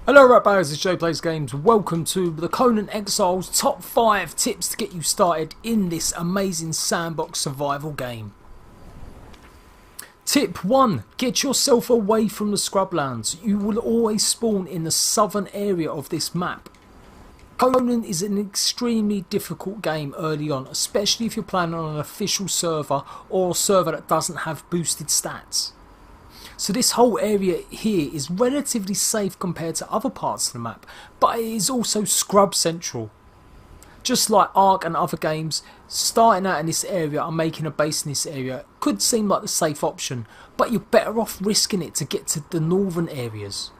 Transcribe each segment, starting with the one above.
Hello Ratbags, it's Jay Plays Games. Welcome to the Conan Exiles top 5 tips to get you started in this amazing sandbox survival game. Tip 1. Get yourself away from the scrublands. You will always spawn in the southern area of this map. Conan is an extremely difficult game early on, especially if you're playing on an official server or a server that doesn't have boosted stats. So this whole area here is relatively safe compared to other parts of the map, but it is also scrub central. Just like Ark and other games, starting out in this area and making a base in this area could seem like the safe option, but you're better off risking it to get to the northern areas.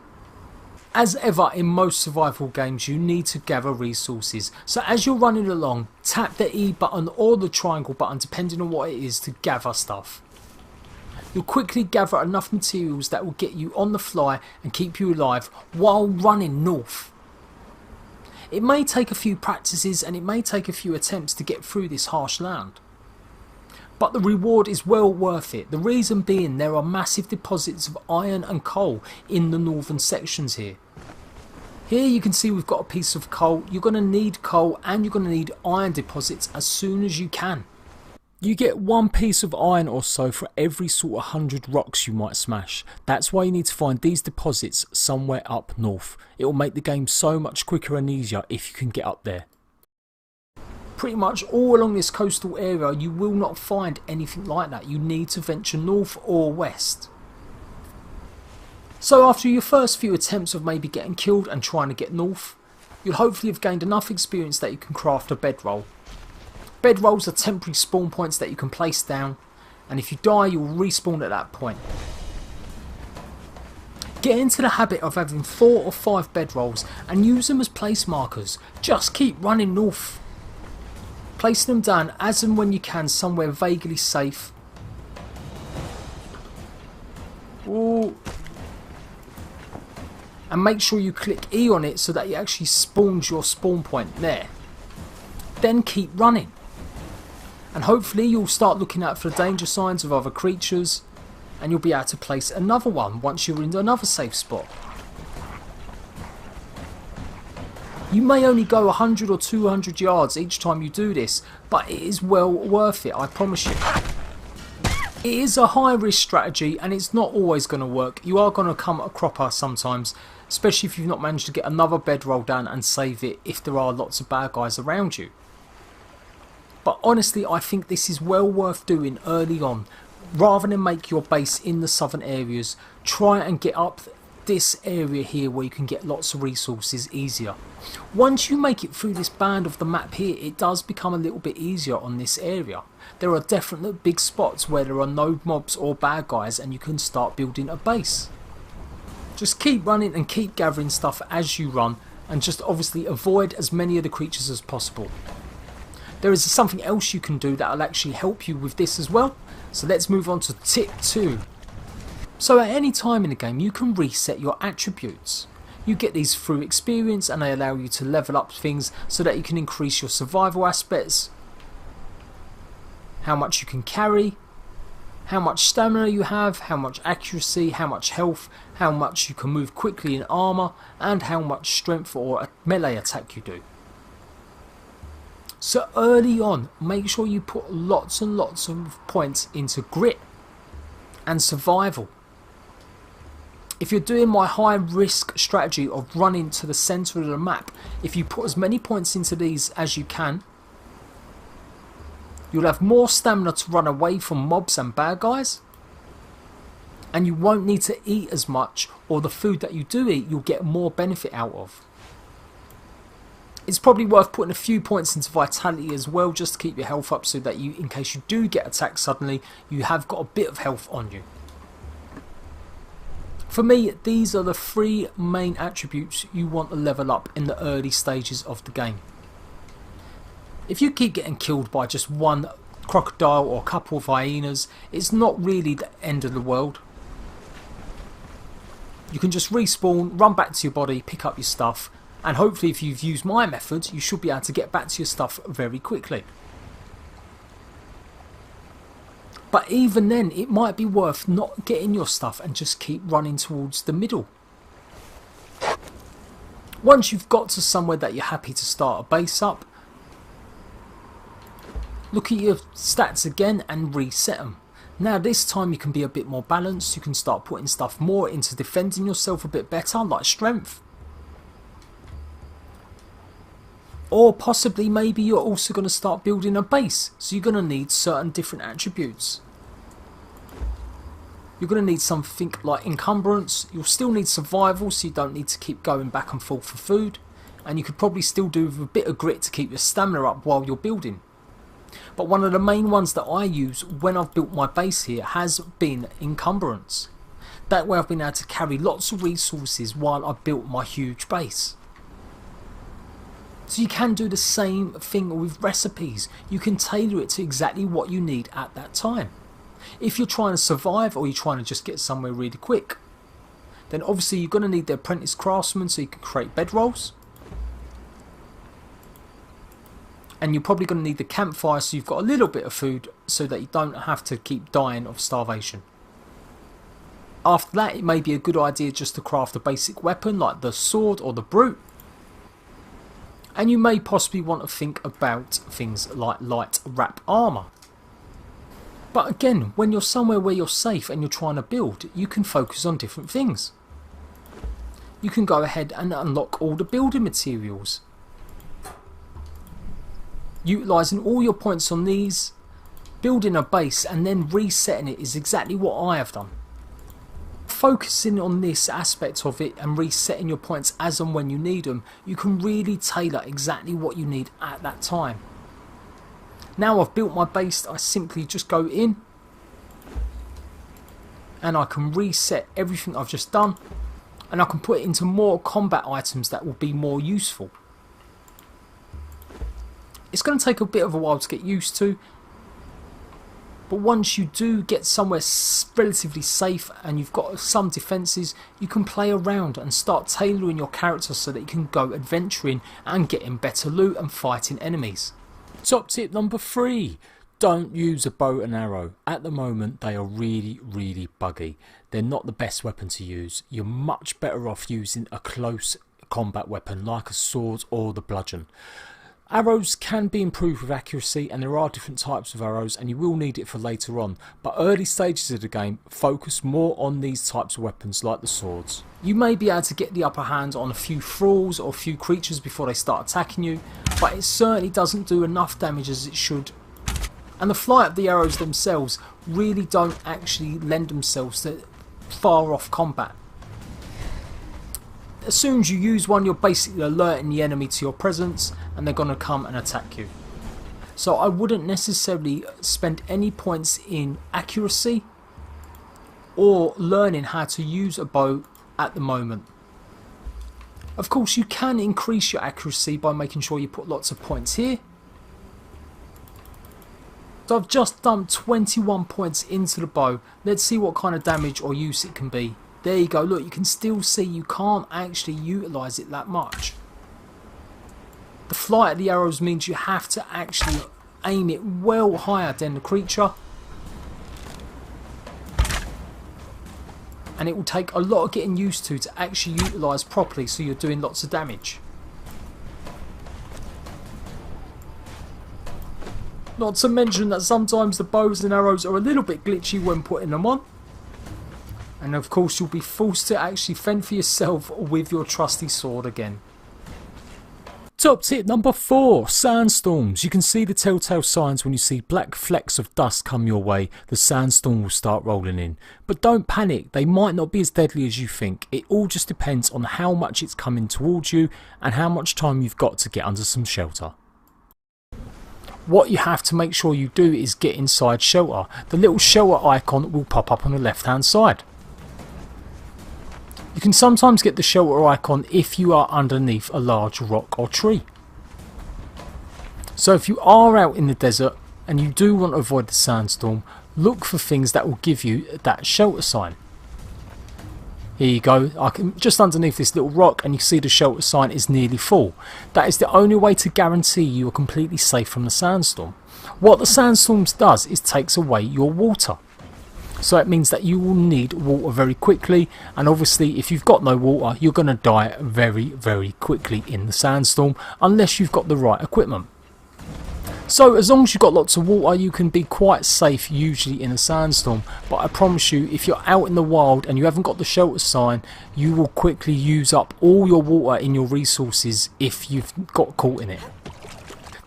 As ever in most survival games, you need to gather resources, so as you're running along, tap the E button or the triangle button depending on what it is to gather stuff. You'll quickly gather enough materials that will get you on the fly and keep you alive while running north. It may take a few practices and it may take a few attempts to get through this harsh land, but the reward is well worth it. The reason being there are massive deposits of iron and coal in the northern sections here. Here you can see we've got a piece of coal. You're going to need coal and you're going to need iron deposits as soon as you can. You get one piece of iron or so for every sort of 100 rocks you might smash. That's why you need to find these deposits somewhere up north. It will make the game so much quicker and easier if you can get up there. Pretty much all along this coastal area you will not find anything like that. You need to venture north or west. So after your first few attempts of maybe getting killed and trying to get north, you'll hopefully have gained enough experience that you can craft a bedroll. Bedrolls are temporary spawn points that you can place down, and if you die you'll respawn at that point. Get into the habit of having 4 or 5 bedrolls and use them as place markers. Just keep running north. Placing them down as and when you can somewhere vaguely safe. Ooh. And make sure you click E on it so that it actually spawns your spawn point there. Then keep running. And hopefully you'll start looking out for the danger signs of other creatures and you'll be able to place another one once you're in another safe spot. You may only go 100 or 200 yards each time you do this, but it is well worth it, I promise you. It is a high risk strategy and it's not always going to work. You are going to come a cropper sometimes, especially if you've not managed to get another bedroll down and save it if there are lots of bad guys around you. But honestly, I think this is well worth doing early on. Rather than make your base in the southern areas, try and get up this area here where you can get lots of resources easier. Once you make it through this band of the map here, it does become a little bit easier on this area. There are definitely big spots where there are no mobs or bad guys and you can start building a base. Just keep running and keep gathering stuff as you run, and just obviously avoid as many of the creatures as possible. There is something else you can do that will actually help you with this as well. So let's move on to tip 2. So at any time in the game you can reset your attributes. You get these through experience and they allow you to level up things so that you can increase your survival aspects, how much you can carry, how much stamina you have, how much accuracy, how much health, how much you can move quickly in armour, and how much strength or a melee attack you do. So early on, make sure you put lots and lots of points into grit and survival. If you're doing my high risk strategy of running to the centre of the map, if you put as many points into these as you can, you'll have more stamina to run away from mobs and bad guys, and you won't need to eat as much, or the food that you do eat you'll get more benefit out of. It's probably worth putting a few points into vitality as well, just to keep your health up so that you, in case you do get attacked suddenly, you have got a bit of health on you. For me, these are the 3 main attributes you want to level up in the early stages of the game. If you keep getting killed by just one crocodile or a couple of hyenas, it's not really the end of the world. You can just respawn, run back to your body, pick up your stuff, and hopefully if you've used my methods you should be able to get back to your stuff very quickly. But even then it might be worth not getting your stuff and just keep running towards the middle. Once you've got to somewhere that you're happy to start a base up, look at your stats again and reset them. Now this time you can be a bit more balanced, you can start putting stuff more into defending yourself a bit better, like strength. Or possibly maybe you're also going to start building a base, so you're going to need certain different attributes. You're going to need something like encumbrance, you'll still need survival so you don't need to keep going back and forth for food, and you could probably still do with a bit of grit to keep your stamina up while you're building. But one of the main ones that I use when I've built my base here has been encumbrance. That way I've been able to carry lots of resources while I built my huge base. So you can do the same thing with recipes. You can tailor it to exactly what you need at that time. If you're trying to survive or you're trying to just get somewhere really quick, then obviously you're going to need the apprentice craftsman so you can create bedrolls. And you're probably going to need the campfire so you've got a little bit of food so that you don't have to keep dying of starvation. After that, it may be a good idea just to craft a basic weapon like the sword or the brute. And you may possibly want to think about things like light wrap armour. But again, when you're somewhere where you're safe and you're trying to build, you can focus on different things. You can go ahead and unlock all the building materials. Utilising all your points on these, building a base and then resetting it is exactly what I have done. Focusing on this aspect of it and resetting your points as and when you need them, you can really tailor exactly what you need at that time. Now I've built my base, I simply just go in and I can reset everything I've just done, and I can put it into more combat items that will be more useful. It's going to take a bit of a while to get used to, but once you do get somewhere relatively safe and you've got some defences, you can play around and start tailoring your character so that you can go adventuring and getting better loot and fighting enemies. Top tip number 3. Don't use a bow and arrow. At the moment they are really buggy. They're not the best weapon to use. You're much better off using a close combat weapon like a sword or the bludgeon. Arrows can be improved with accuracy, and there are different types of arrows and you will need it for later on, but early stages of the game focus more on these types of weapons like the swords. You may be able to get the upper hand on a few thralls or a few creatures before they start attacking you, but it certainly doesn't do enough damage as it should, and the flight of the arrows themselves really don't actually lend themselves to far off combat. As soon as you use one, you're basically alerting the enemy to your presence and they're going to come and attack you. So I wouldn't necessarily spend any points in accuracy or learning how to use a bow at the moment. Of course you can increase your accuracy by making sure you put lots of points here. So I've just dumped 21 points into the bow. Let's see what kind of damage or use it can be. There you go, look, you can still see you can't actually utilise it that much. The flight of the arrows means you have to actually aim it well higher than the creature. And it will take a lot of getting used to actually utilise properly so you're doing lots of damage. Not to mention that sometimes the bows and arrows are a little bit glitchy when putting them on. And of course you'll be forced to actually fend for yourself with your trusty sword again. Top tip number 4, sandstorms. You can see the telltale signs when you see black flecks of dust come your way. The sandstorm will start rolling in. But don't panic, they might not be as deadly as you think. It all just depends on how much it's coming towards you and how much time you've got to get under some shelter. What you have to make sure you do is get inside shelter. The little shelter icon will pop up on the left hand side. You can sometimes get the shelter icon if you are underneath a large rock or tree. So if you are out in the desert and you do want to avoid the sandstorm, look for things that will give you that shelter sign. Here you go, I can just underneath this little rock and you see the shelter sign is nearly full. That is the only way to guarantee you are completely safe from the sandstorm. What the sandstorm does is takes away your water. So it means that you will need water very quickly, and obviously if you've got no water you're going to die very quickly in the sandstorm unless you've got the right equipment. So as long as you've got lots of water you can be quite safe usually in a sandstorm, but I promise you if you're out in the wild and you haven't got the shelter sign, you will quickly use up all your water in your resources if you've got caught in it.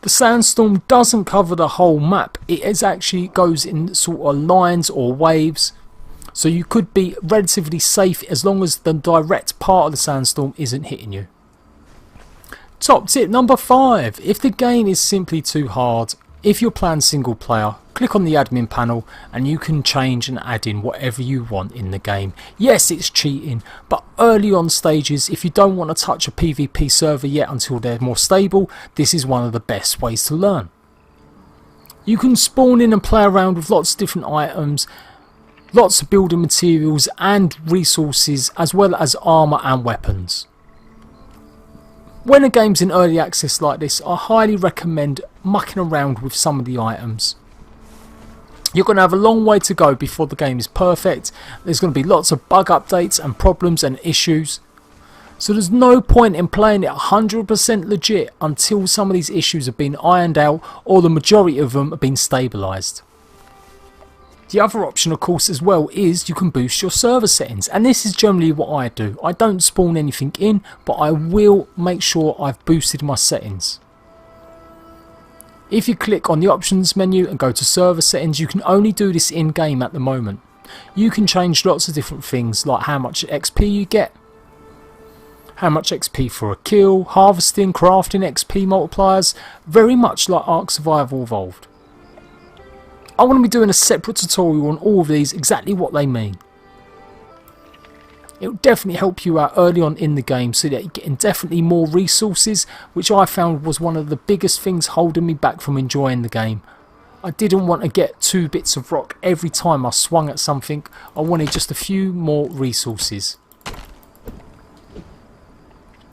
The sandstorm doesn't cover the whole map, it actually goes in sort of lines or waves, so you could be relatively safe as long as the direct part of the sandstorm isn't hitting you. Top tip number 5, if the game is simply too hard, if you're playing single player, click on the admin panel and you can change and add in whatever you want in the game. Yes, it's cheating, but early on stages, if you don't want to touch a PvP server yet until they're more stable, this is one of the best ways to learn. You can spawn in and play around with lots of different items, lots of building materials and resources, as well as armour and weapons. When a game's in early access like this, I highly recommend mucking around with some of the items. You're going to have a long way to go before the game is perfect. There's going to be lots of bug updates and problems and issues. So there's no point in playing it 100% legit until some of these issues have been ironed out or the majority of them have been stabilised. The other option of course as well is you can boost your server settings, and this is generally what I do. I don't spawn anything in, but I will make sure I've boosted my settings. If you click on the options menu and go to server settings, you can only do this in game at the moment. You can change lots of different things like how much XP you get, how much XP for a kill, harvesting, crafting, XP multipliers, very much like Ark Survival Evolved. I want to be doing a separate tutorial on all of these, exactly what they mean. It will definitely help you out early on in the game so that you're getting definitely more resources, which I found was one of the biggest things holding me back from enjoying the game. I didn't want to get 2 bits of rock every time I swung at something, I wanted just a few more resources.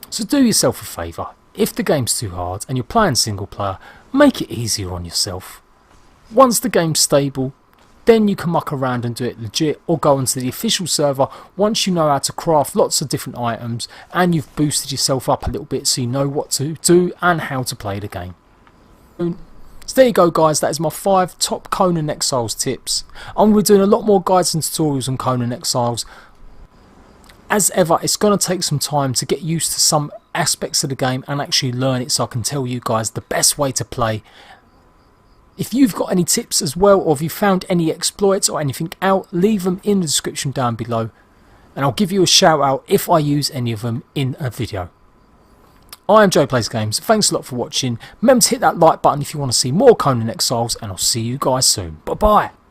So do yourself a favour, if the game's too hard and you're playing single player, make it easier on yourself. Once the game's stable, then you can muck around and do it legit, or go onto the official server once you know how to craft lots of different items and you've boosted yourself up a little bit so you know what to do and how to play the game. So there you go guys, that is my 5 top Conan Exiles tips. I'm going to be doing a lot more guides and tutorials on Conan Exiles. As ever, it's going to take some time to get used to some aspects of the game and actually learn it so I can tell you guys the best way to play. If you've got any tips as well, or if you found any exploits or anything out, leave them in the description down below and I'll give you a shout out if I use any of them in a video. I am Joe Plays Games, thanks a lot for watching, remember to hit that like button if you want to see more Conan Exiles, and I'll see you guys soon. Bye bye!